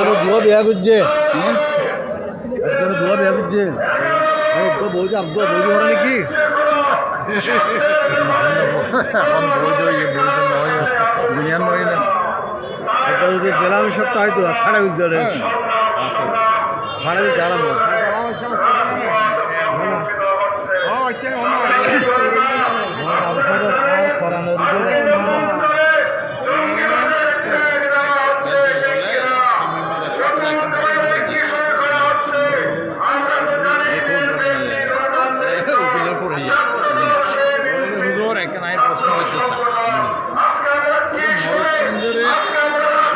একজনে দুয়া বিয়া করছে একজনে দুয়া বিয়া করছে তো বলছে আব্দুল বৌদি ভরা নাকি এখন বৈধ দুনিয়ার নয় না একটা যদি গেলাম সপ্তাহ হয়তো খাড়া বিলতে খাড়া বিলতে আরাম প্রশ্ন হচ্ছে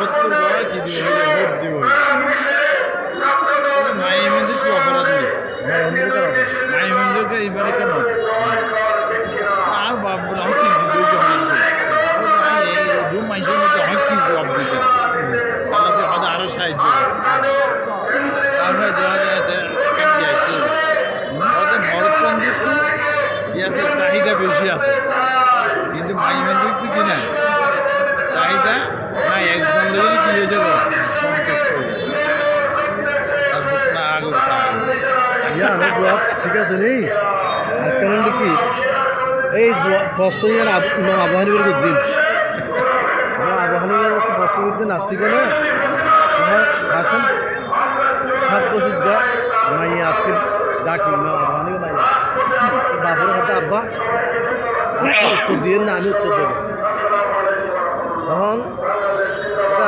70 বড় কি দিব ভোট দিব মাইমেন্দ্র কি অপরাধ নেই মাইমেন্দ্রকে এইবারে কেন আর বাবু আসি দু মাইসের মধ্যে অনেক কিছু জবাব দিতে আল্লাহ হয়তো আরও সাহায্য তারপরে দেওয়া যায় মরকন্দিসি চাহিদা বেশি আছে কিন্তু মাইমেন্দ্র কি কিনা চাহিদা না একজন যদি কি হয়ে যাবো সন্তুষ্ট হয়ে যাবে ঠিক আছে নেই আর কারণ কি এই প্রশ্ন আবহাওয়ার দিন আবহাওয়ার প্রশ্ন করতে নাস্তি করে আসেন সাত বছর যা মাইয়া আজকে ডাকি আবহাওয়া মাইয়া বাবুর হাতে আব্বা উত্তর দিয়ে না আমি উত্তর দেবো তখন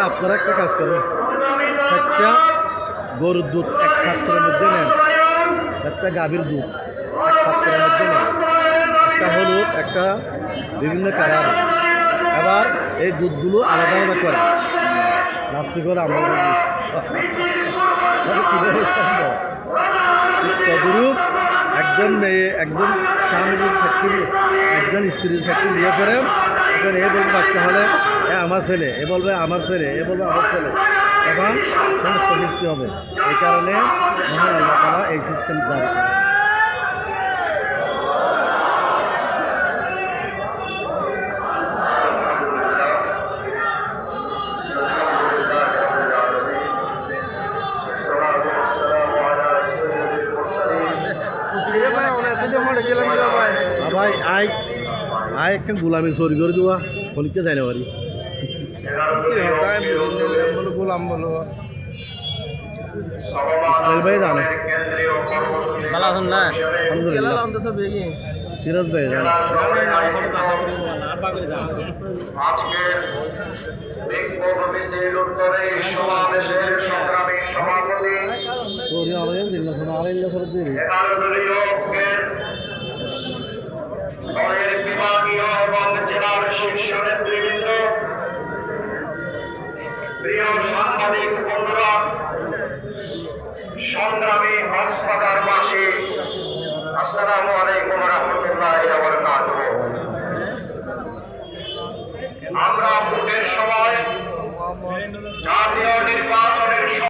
আপনারা একটা কাজ করেন একটা গরুর দুধ এক পাত্রের মধ্যে নেন একটা গাভীর দুধ এক পাত্রের মধ্যে নেন একটা হলুদ একটা বিভিন্ন কালার আবার এই দুধগুলো আলাদা আলাদা করে নাস্তি করে আমরা তদরূপ একজন মেয়ে একজন স্বামীর সাক্ষী একজন স্ত্রীর সাক্ষী বিয়ে করে এখন এ বলবে বাচ্চা হলে এ আমার ছেলে এ বলবে আমার ছেলে এ বলবে আমার ছেলে তখন সমস্ত সৃষ্টি হবে এই কারণে মহান আল্লাহ তাআলা এই সিস্টেম জারি করে ভাই আই আই একটা গোলামি চুরি করে দেওয়া ফোনকে যাই না পারি গোলাম বলো ভাই জানে ভালো আছেন না সিরাজ ভাই জানে বিভাগীয় এবং জেলার শীর্ষ নেতৃবৃন্দ, প্রিয় সাংবাদিক বন্ধুরা, সংগ্রামী হাসপাতালবাসী, আসসালামু আলাইকুম ওয়া রাহমাতুল্লাহি ওয়া বারাকাতুহু। আমরা ভোটের সময় জাতীয় নির্বাচন